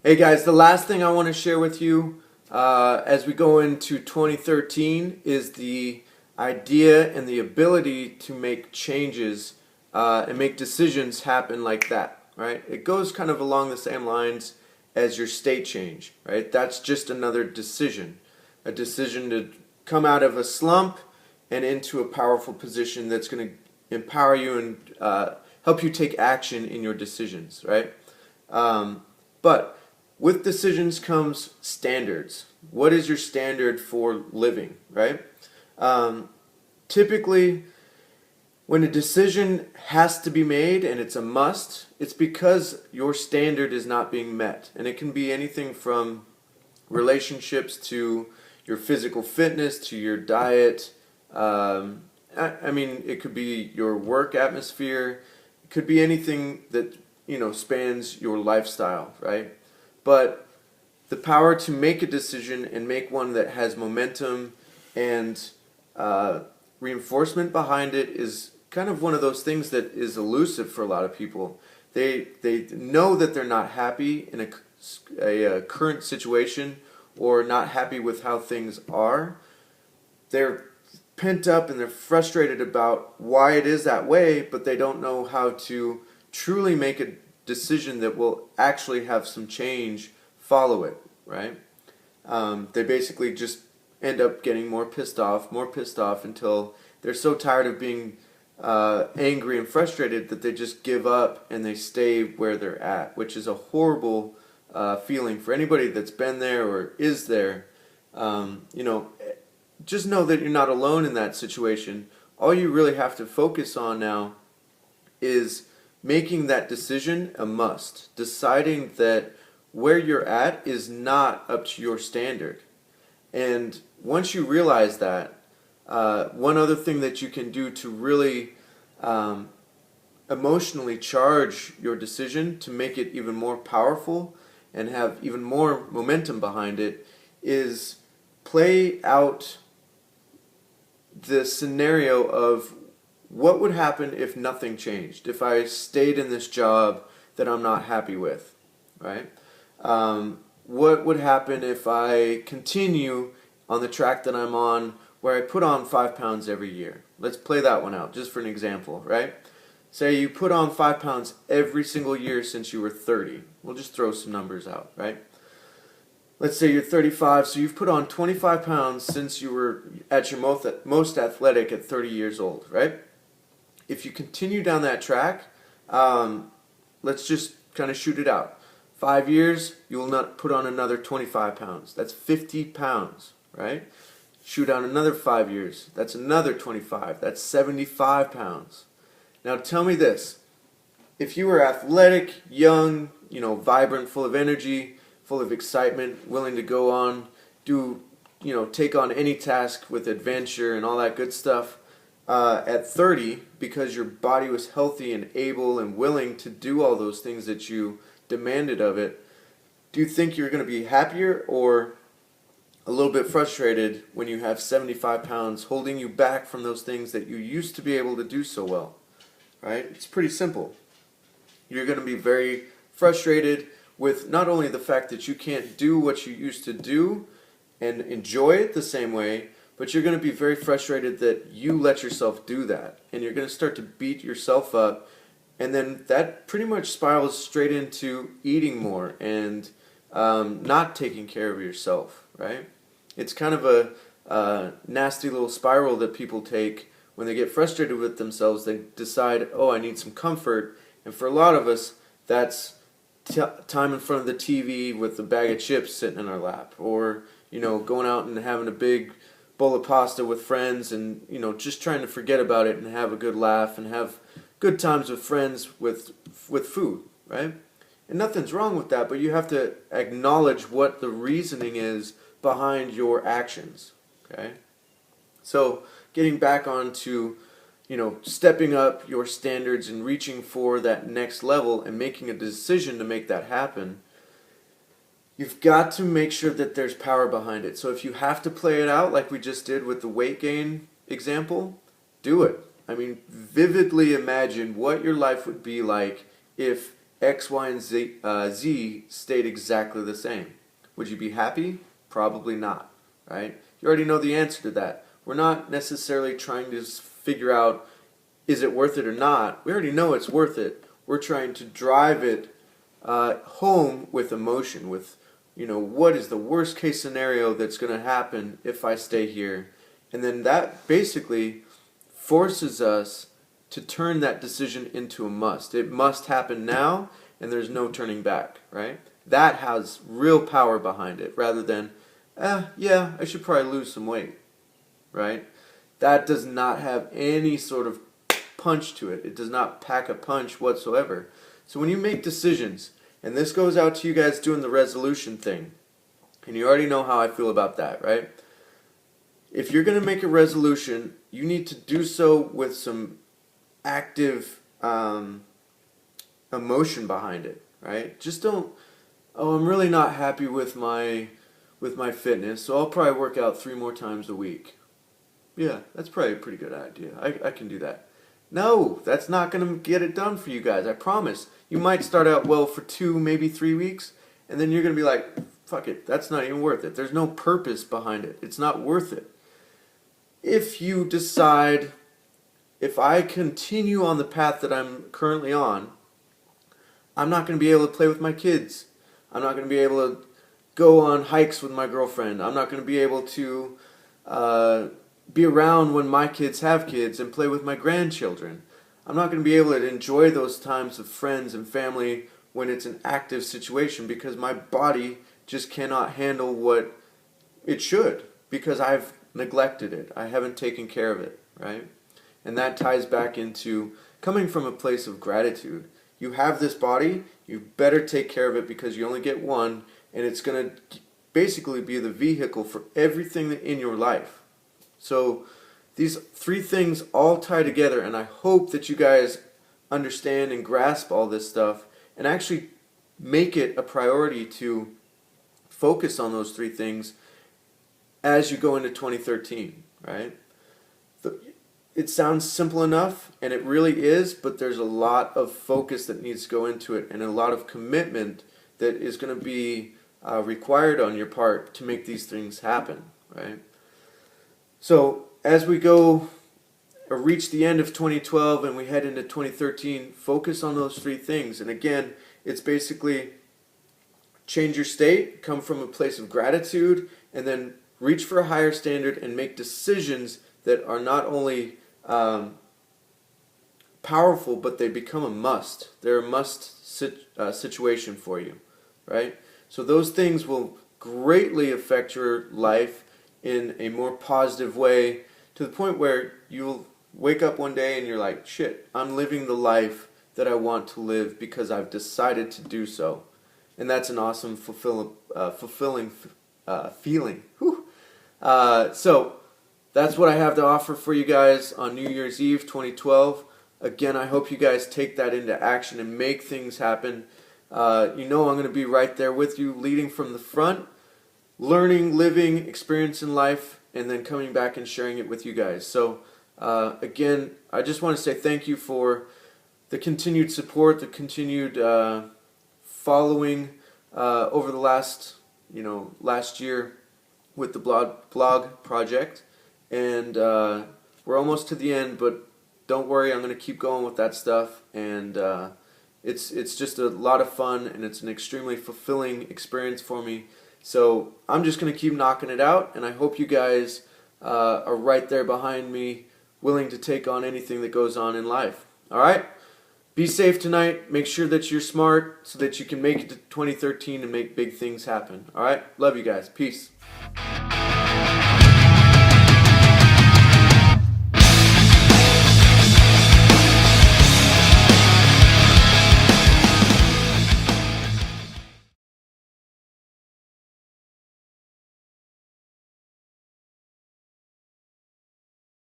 Hey guys, the last thing I want to share with you as we go into 2013 is the idea and the ability to make changes and make decisions happen like that, right? It goes kind of along the same lines as your state change, right? That's just another decision, a decision to come out of a slump and into a powerful position that's going to empower you and help you take action in your decisions, right? But with decisions comes standards. What is your standard for living, right? Typically, when a decision has to be made and it's a must, it's because your standard is not being met. And it can be anything from relationships to your physical fitness to your diet. I mean, it could be your work atmosphere. It could be anything that, spans your lifestyle, right? But the power to make a decision and make one that has momentum and reinforcement behind it is kind of one of those things that is elusive for a lot of people. They know that they're not happy in a current situation or not happy with how things are. They're pent up and they're frustrated about why it is that way, but they don't know how to truly make a decision that will actually have some change follow it, right? They basically just end up getting more pissed off until they're so tired of being angry and frustrated that they just give up and they stay where they're at, which is a horrible feeling for anybody that's been there or is there. Just know that you're not alone in that situation. All you really have to focus on now is making that decision a must. Deciding that where you're at is not up to your standard. And once you realize that, one other thing that you can do to really emotionally charge your decision to make it even more powerful and have even more momentum behind it is play out the scenario of what would happen if nothing changed, if I stayed in this job that I'm not happy with, right? What would happen if I continue on the track that I'm on where I put on 5 pounds every year? Let's play that one out just for an example, right? Say you put on 5 pounds every single year since you were 30. We'll just throw some numbers out, right? Let's say you're 35, so you've put on 25 pounds since you were at your most athletic at 30 years old, right? If you continue down that track, let's just kind of shoot it out. 5 years, you will not put on another 25 pounds. That's 50 pounds, right? Shoot out another 5 years. That's another 25. That's 75 pounds. Now tell me this. If you were athletic, young, vibrant, full of energy, full of excitement, willing to go on, take on any task with adventure and all that good stuff, at 30, because your body was healthy and able and willing to do all those things that you demanded of it, do you think you're going to be happier or a little bit frustrated when you have 75 pounds holding you back from those things that you used to be able to do so well? Right? It's pretty simple. You're going to be very frustrated with not only the fact that you can't do what you used to do and enjoy it the same way, but you're going to be very frustrated that you let yourself do that. And you're going to start to beat yourself up. And then that pretty much spirals straight into eating more and not taking care of yourself, right? It's kind of a nasty little spiral that people take when they get frustrated with themselves. They decide, oh, I need some comfort. And for a lot of us, that's time in front of the TV with a bag of chips sitting in our lap. Or, going out and having a big bowl of pasta with friends and, just trying to forget about it and have a good laugh and have good times with friends with food, right? And nothing's wrong with that, but you have to acknowledge what the reasoning is behind your actions, okay? So getting back onto, stepping up your standards and reaching for that next level and making a decision to make that happen, you've got to make sure that there's power behind it. So if you have to play it out like we just did with the weight gain example, do it. I mean, vividly imagine what your life would be like if X, Y, and Z stayed exactly the same. Would you be happy? Probably not, right? You already know the answer to that. We're not necessarily trying to figure out, is it worth it or not? We already know it's worth it. We're trying to drive it home with emotion, with, what is the worst case scenario that's going to happen if I stay here? And then that basically forces us to turn that decision into a must. It must happen now, and there's no turning back, right? That has real power behind it, rather than, yeah, I should probably lose some weight, right? That does not have any sort of punch to it. It does not pack a punch whatsoever. So when you make decisions, and this goes out to you guys doing the resolution thing, and you already know how I feel about that, right? If you're going to make a resolution, you need to do so with some active emotion behind it, right? Just don't, I'm really not happy with my fitness, so I'll probably work out 3 more times a week. Yeah, that's probably a pretty good idea. I can do that. No, that's not going to get it done for you guys, I promise. You might start out well for 2, maybe 3 weeks, and then you're going to be like, fuck it, that's not even worth it. There's no purpose behind it. It's not worth it. If you decide, if I continue on the path that I'm currently on, I'm not going to be able to play with my kids. I'm not going to be able to go on hikes with my girlfriend. I'm not going to be able to be around when my kids have kids and play with my grandchildren. I'm not going to be able to enjoy those times with friends and family when it's an active situation, because my body just cannot handle what it should, because I've neglected it. I haven't taken care of it, right? And that ties back into coming from a place of gratitude. You have this body, you better take care of it, because you only get one, and it's going to basically be the vehicle for everything in your life. So these 3 things all tie together, and I hope that you guys understand and grasp all this stuff and actually make it a priority to focus on those 3 things as you go into 2013, right? It sounds simple enough, and it really is, but there's a lot of focus that needs to go into it, and a lot of commitment that is going to be required on your part to make these things happen, right? So as we go or reach the end of 2012 and we head into 2013, focus on those 3 things. And again, it's basically change your state, come from a place of gratitude, and then reach for a higher standard and make decisions that are not only powerful, but they become a must. They're a must situation for you, right? So those things will greatly affect your life in a more positive way, to the point where you'll wake up one day and you're like, shit, I'm living the life that I want to live because I've decided to do so. And that's an awesome, fulfilling feeling. Whew. So that's what I have to offer for you guys on New Year's Eve 2012. Again, I hope you guys take that into action and make things happen. I'm going to be right there with you, leading from the front, learning, living, experiencing life, and then coming back and sharing it with you guys. So again, I just want to say thank you for the continued support, the continued following over the last year with the blog project. And we're almost to the end, but don't worry, I'm going to keep going with that stuff. And it's just a lot of fun, and it's an extremely fulfilling experience for me. So I'm just going to keep knocking it out, and I hope you guys are right there behind me, willing to take on anything that goes on in life. All right? Be safe tonight. Make sure that you're smart so that you can make it to 2013 and make big things happen. All right? Love you guys. Peace.